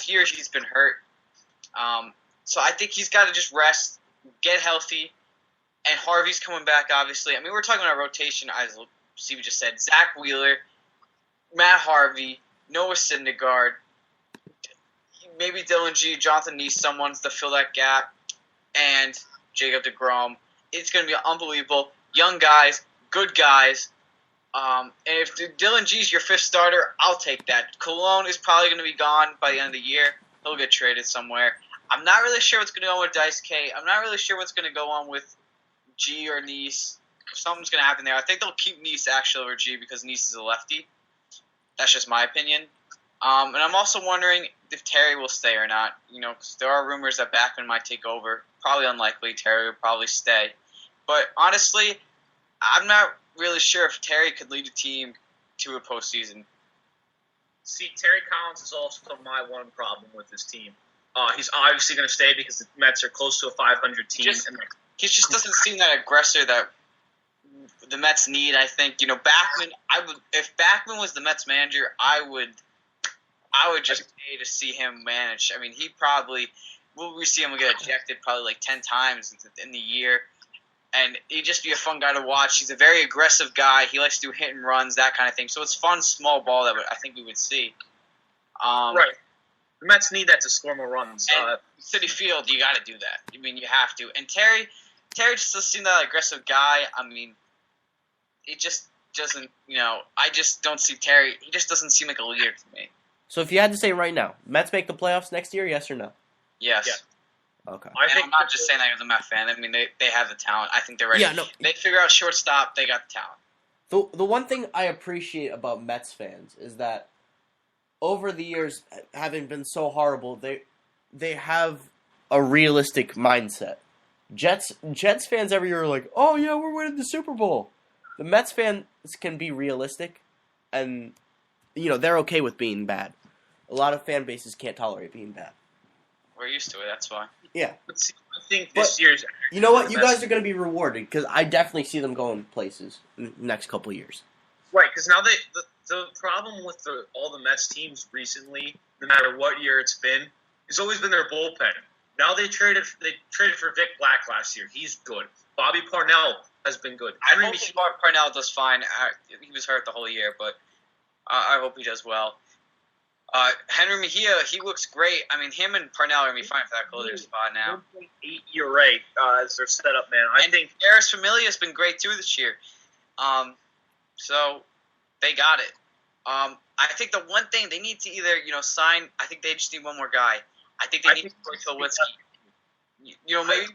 last year he's been hurt. So I think he's got to just rest, get healthy, and Harvey's coming back, obviously. I mean, we're talking about rotation, as Steve just said. Zach Wheeler, Matt Harvey, Noah Syndergaard, maybe Dylan G, Jonathan Neese, someone to fill that gap, and Jacob deGrom. It's going to be unbelievable. Young guys, good guys. And if Dylan G's your fifth starter, I'll take that. Cologne is probably going to be gone by the end of the year. He'll get traded somewhere. I'm not really sure what's going to go on with Dice K. I'm not really sure what's going to go on with G or Neese. Something's going to happen there. I think they'll keep Neese actually over G because Neese is a lefty. That's just my opinion. And I'm also wondering if Terry will stay or not. Because there are rumors that Backman might take over. Probably unlikely. Terry will probably stay. But honestly, I'm not really sure if Terry could lead a team to a postseason. See, Terry Collins is also my one problem with this team. He's obviously going to stay because the Mets are close to a 500 team. He just doesn't seem that aggressor that the Mets need. I think Backman. If Backman was the Mets manager, I would just pay to see him manage. I mean, we see him get ejected probably like 10 times in the year, and he'd just be a fun guy to watch. He's a very aggressive guy. He likes to do hit and runs, that kind of thing. So it's fun, small ball that I think we would see. Right. The Mets need that to score more runs. City Field, you got to do that. I mean, you have to. And Terry just doesn't seem that aggressive guy. I mean, it just doesn't. I just don't see Terry. He just doesn't seem like a leader to me. So if you had to say right now, Mets make the playoffs next year, yes or no? Yes. Yeah. Okay. I'm not just saying that as a Mets fan. I mean, they have the talent. I think they're ready. Yeah, no. They figure out shortstop. They got the talent. The one thing I appreciate about Mets fans is that over the years, having been so horrible, they have a realistic mindset. Jets fans every year are like, oh yeah, we're winning the Super Bowl. The Mets fans can be realistic, and they're okay with being bad. A lot of fan bases can't tolerate being bad. We're used to it. That's why. Yeah. But see, I think this year's. You know what? You guys are going to be rewarded because I definitely see them going places in the next couple of years. Right, because now the problem with all the Mets teams recently, no matter what year it's been, has always been their bullpen. Now they traded for Vic Black last year. He's good. Bobby Parnell has been good. I hope Bobby Parnell does fine. He was hurt the whole year, but I hope he does well. Henry Mejia, he looks great. I mean, him and Parnell are going to be fine for that closer spot now. 1.8 ERA as their setup, man. I think Aris Familia has been great too this year. So they got it. I think the one thing they need to either sign. I think they just need one more guy. I think they need Troy Tulowitzki. Maybe.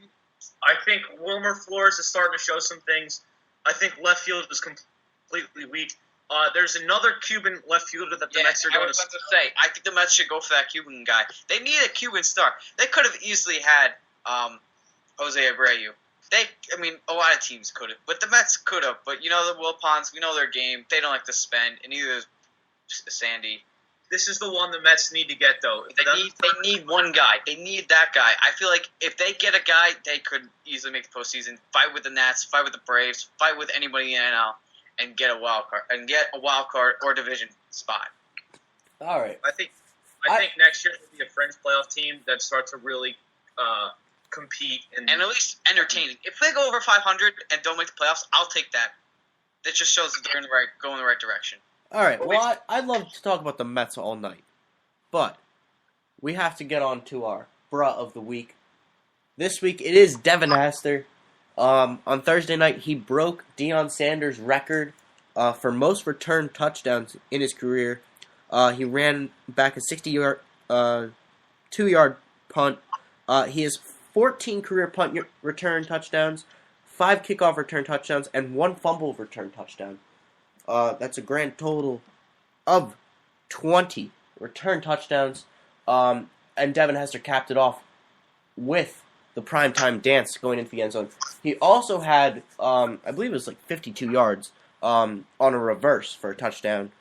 I think Wilmer Flores is starting to show some things. I think left field is completely weak. There's another Cuban left fielder that the Mets are going to. I was about to say, I think the Mets should go for that Cuban guy. They need a Cuban star. They could have easily had Jose Abreu. A lot of teams could have, but the Mets could have. But the Wilpons, we know their game. They don't like to spend, and neither is Sandy. This is the one the Mets need to get, though. They need one guy. They need that guy. I feel like if they get a guy, they could easily make the postseason. Fight with the Nats, fight with the Braves, fight with anybody in the NL, and get a wild card or division spot. All right. I think next year will be a French playoff team that starts to really compete and at least entertaining. If they go over 500 and don't make the playoffs, I'll take that. That just shows that they're going in the right direction. All right. Well, I'd love to talk about the Mets all night, but we have to get on to our bruh of the week. This week it is Devin Hester. On Thursday night, he broke Deion Sanders' record for most return touchdowns in his career. He ran back a 60-yard, 2-yard punt. He has 14 career punt return touchdowns, 5 kickoff return touchdowns, and 1 fumble return touchdown. That's a grand total of 20 return touchdowns. And Devin Hester capped it off with the primetime dance going into the end zone. He also had, I believe it was like 52 yards on a reverse for a touchdown.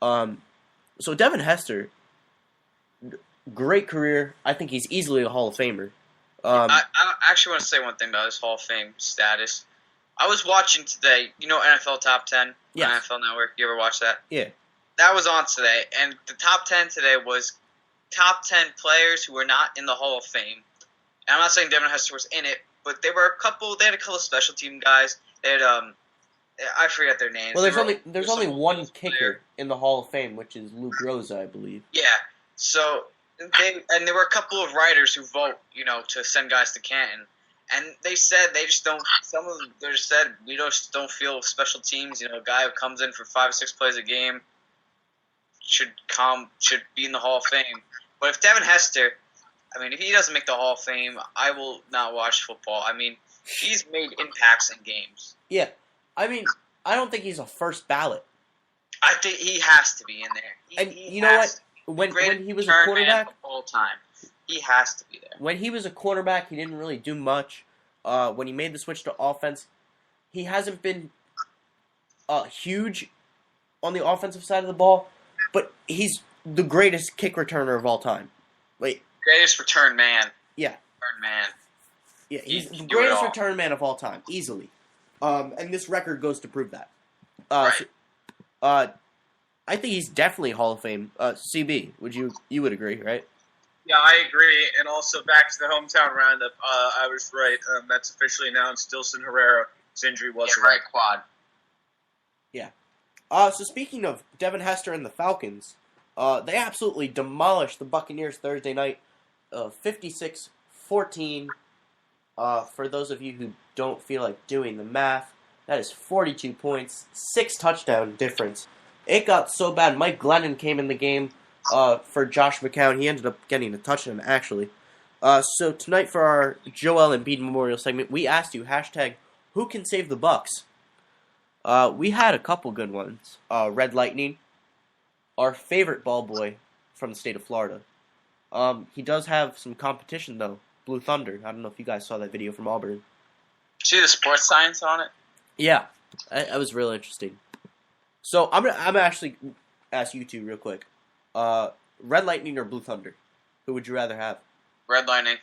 So Devin Hester, great career. I think he's easily a Hall of Famer. I actually want to say one thing about his Hall of Fame status. I was watching today, NFL Top 10 on NFL Network. You ever watch that? Yeah. That was on today, and the Top 10 today was top 10 players who were not in the Hall of Fame. And I'm not saying Devin Hester was in it, but they had a couple of special team guys. They had I forget their names. Well, there's only one kicker player in the Hall of Fame, which is Lou Groza, I believe. Yeah. So there were a couple of writers who vote, to send guys to Canton. And they said they just don't. Some of them they just said we just don't feel special teams. A guy who comes in for 5 or 6 plays a game should be in the Hall of Fame. But if Devin Hester, if he doesn't make the Hall of Fame, I will not watch football. He's made impacts in games. Yeah, I don't think he's a first ballot. I think he has to be in there. And you know what? When he was a quarterback, of all time, he has to be there. When he was a quarterback, he didn't really do much. When he made the switch to offense, he hasn't been huge on the offensive side of the ball, but he's the greatest kick returner of all time. Greatest return man. Yeah. Return man. Yeah, he's the greatest return man of all time, easily. And this record goes to prove that. Right. I think he's definitely Hall of Fame. CB, you would agree, right? Yeah, I agree. And also back to the hometown roundup, I was right. That's officially announced. Dilson Herrera's injury was right quad. Yeah. So speaking of Devin Hester and the Falcons, they absolutely demolished the Buccaneers Thursday night, 56-14. For those of you who don't feel like doing the math, that is 42 points, 6 touchdown difference. It got so bad, Mike Glennon came in the game for Josh McCown. He ended up getting a touchdown, actually. So tonight for our Joel Embiid Memorial segment, we asked you, #Who can save the Bucks? We had a couple good ones. Red Lightning, our favorite ball boy from the state of Florida. He does have some competition, though. Blue Thunder. I don't know if you guys saw that video from Auburn. See the sports science on it? Yeah, it was real interesting. So I'm gonna actually ask you two real quick. Red Lightning or Blue Thunder? Who would you rather have? Red Lightning.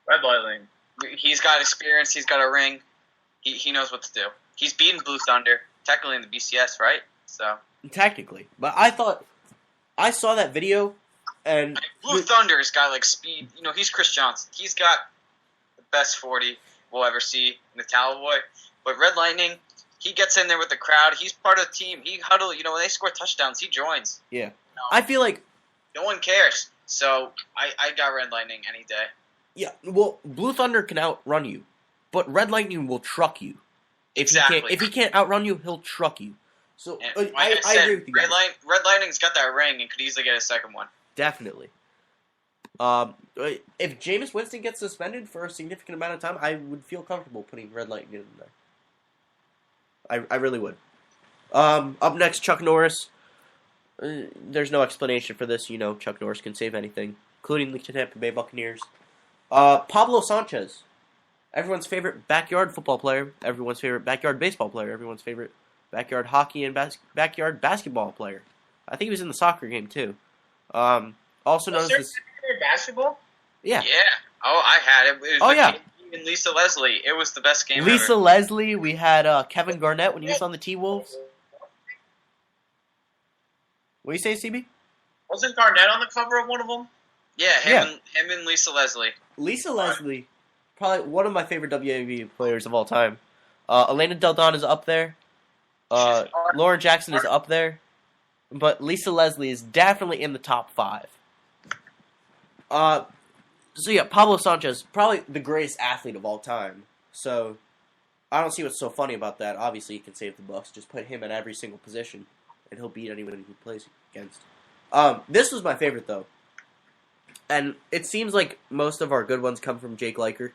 Red Lightning. He's got experience. He's got a ring. He knows what to do. He's beaten Blue Thunder technically in the BCS, right? So technically, but I saw that video and Blue Thunder's got speed. He's Chris Johnson. He's got the best 40 we'll ever see in the Towel Boy. But Red Lightning, he gets in there with the crowd. He's part of the team. He huddle. When they score touchdowns, he joins. Yeah. I feel like no one cares. So I got Red Lightning any day. Yeah. Well, Blue Thunder can outrun you, but Red Lightning will truck you. Exactly. If he can't outrun you, he'll truck you. So I agree with you. Red Lightning's got that ring and could easily get a second one. Definitely. If Jameis Winston gets suspended for a significant amount of time, I would feel comfortable putting Red Lightning in there. I really would. Up next, Chuck Norris. There's no explanation for this. Chuck Norris can save anything, including the Tampa Bay Buccaneers. Pablo Sanchez. Everyone's favorite backyard football player. Everyone's favorite backyard baseball player. Everyone's favorite backyard hockey and backyard basketball player. I think he was in the soccer game, too. Also known as this... basketball? Yeah. Yeah. Oh, I had it. It was and Lisa Leslie. It was the best game Lisa ever. Leslie. We had Kevin Garnett when he was on the T-Wolves. What do you say, CB? Wasn't Garnett on the cover of one of them? Yeah, him and Lisa Leslie. Lisa Leslie, probably one of my favorite WNBA players of all time. Elena Del Don is up there. Lauren Jackson is up there. But Lisa Leslie is definitely in the top 5. So yeah, Pablo Sanchez, probably the greatest athlete of all time. So I don't see what's so funny about that. Obviously, he can save the Bucks. Just put him in every single position, and he'll beat anyone he plays against. This was my favorite, though. And it seems like most of our good ones come from Jake Liker.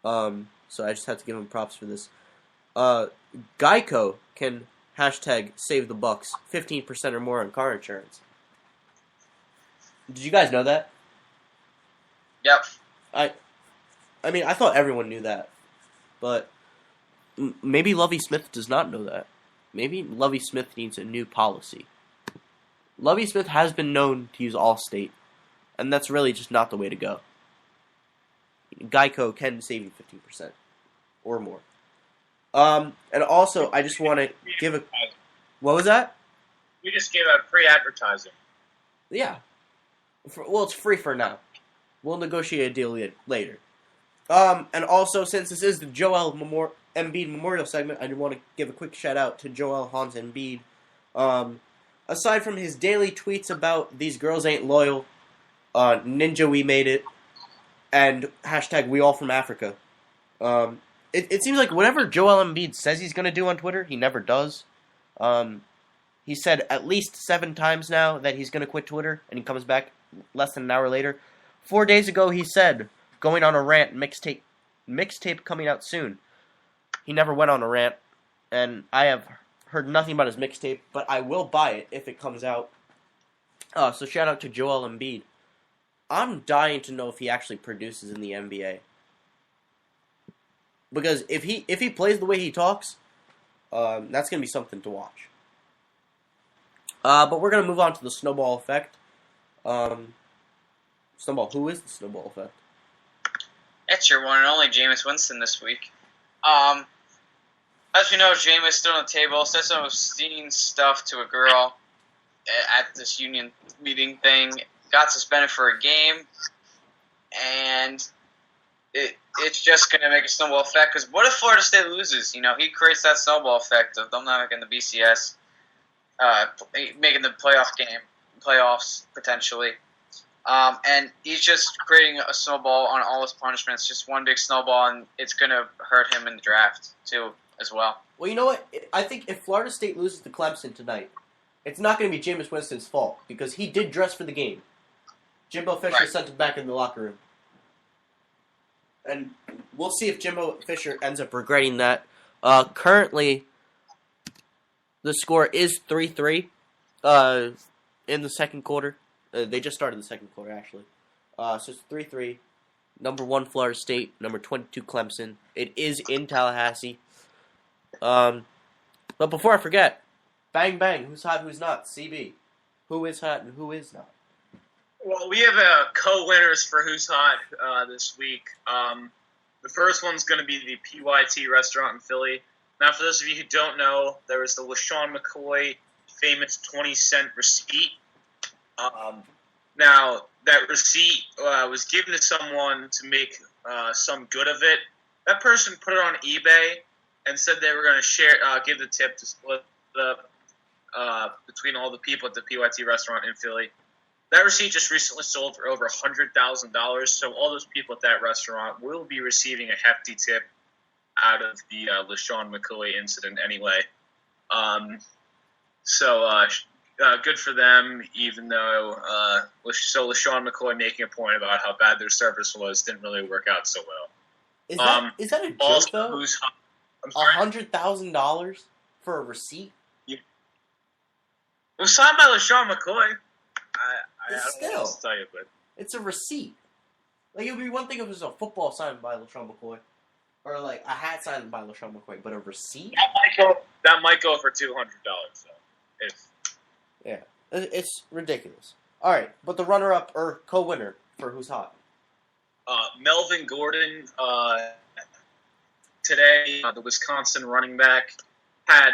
So I just have to give him props for this. Geico can #save the Bucks 15% or more on car insurance. Did you guys know that? Yep. I thought everyone knew that, but maybe Lovie Smith does not know that. Maybe Lovie Smith needs a new policy. Lovie Smith has been known to use Allstate, and that's really just not the way to go. Geico can save you 15% or more. And also, I just want to give a... What was that? We just gave out free advertising. Yeah. It's free for now. We'll negotiate a deal later. And also, since this is the Joel Embiid Memorial segment, I do want to give a quick shout out to Joel Hans Embiid. Aside from his daily tweets about these girls ain't loyal, Ninja we made it, and hashtag we all from Africa. It seems like whatever Joel Embiid says he's going to do on Twitter, he never does. He said at least 7 times now that he's going to quit Twitter, and he comes back less than an hour later. 4 days ago, he said, going on a rant, mixtape coming out soon. He never went on a rant, and I have heard nothing about his mixtape, but I will buy it if it comes out. So shout out to Joel Embiid. I'm dying to know if he actually produces in the NBA. Because if he plays the way he talks, that's going to be something to watch. But we're going to move on to the snowball effect. Snowball, who is the snowball effect? It's your one and only Jameis Winston this week. As you know, Jameis stood on the table, said some obscene stuff to a girl at this union meeting thing, got suspended for a game, and it's just going to make a snowball effect. Because what if Florida State loses? You know, he creates that snowball effect of them not making the BCS, making the playoffs potentially. And he's just creating a snowball on all his punishments, just one big snowball, and it's going to hurt him in the draft, too, as well. Well, you know what? I think if Florida State loses to Clemson tonight, it's not going to be Jameis Winston's fault, because he did dress for the game. Jimbo Fisher sent him back in the locker room. And we'll see if Jimbo Fisher ends up regretting that. Currently, the score is 3-3 in the second quarter. They just started the second quarter, actually. So it's 3-3. Number 1, Florida State. Number 22, Clemson. It is in Tallahassee. But before I forget, bang, bang. Who's hot, who's not? CB. Who is hot and who is not? Well, we have co-winners for Who's Hot this week. The first one's going to be the PYT restaurant in Philly. Now, for those of you who don't know, there was the LaShawn McCoy famous 20-cent receipt. Now, that receipt was given to someone to make some good of it. That person put it on eBay and said they were going to give the tip to split up between all the people at the PYT restaurant in Philly. That receipt just recently sold for over $100,000, so all those people at that restaurant will be receiving a hefty tip out of the LaShawn McCoy incident anyway. Good for them, even though LaShawn McCoy making a point about how bad their service was didn't really work out so well. Is that a joke, also, though? $100,000 for a receipt? It was signed by LaShawn McCoy. I don't know what to tell you, but it's a receipt. Like, it would be one thing if it was a football signed by LaShawn McCoy, or like a hat signed by LaShawn McCoy, but a receipt? That might go for $200. So, yeah, it's ridiculous. All right, but the runner-up or co-winner for Who's Hot? Melvin Gordon today, the Wisconsin running back, had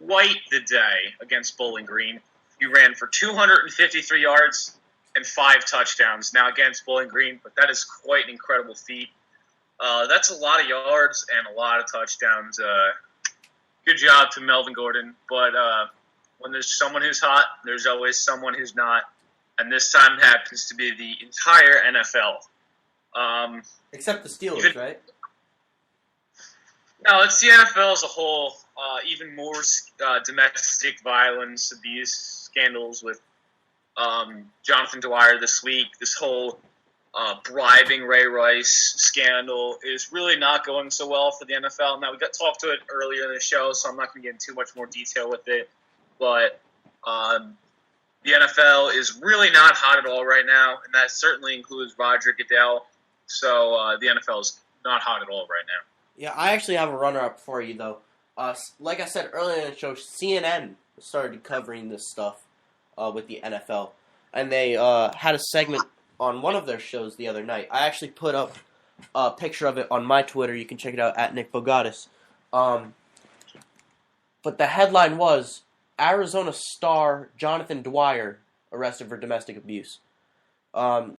quite the day against Bowling Green. He ran for 253 yards and 5 touchdowns. Now, against Bowling Green, but that is quite an incredible feat. That's a lot of yards and a lot of touchdowns. Good job to Melvin Gordon. But when there's someone who's hot, there's always someone who's not. And this time it happens to be the entire NFL. Except the Steelers, right? No, it's the NFL as a whole. Even more domestic violence, abuse scandals with Jonathan Dwyer this week. This whole bribing Ray Rice scandal is really not going so well for the NFL. Now, we got talked to it earlier in the show, so I'm not going to get into too much more detail with it. But the NFL is really not hot at all right now, and that certainly includes Roger Goodell. So the NFL is not hot at all right now. Yeah, I actually have a runner-up for you, though. Like I said earlier in the show, CNN started covering this stuff with the NFL. And they had a segment on one of their shows the other night. I actually put up a picture of it on my Twitter. You can check it out at Nick Bogatis. But the headline was, Arizona star Jonathan Dwyer arrested for domestic abuse. Um,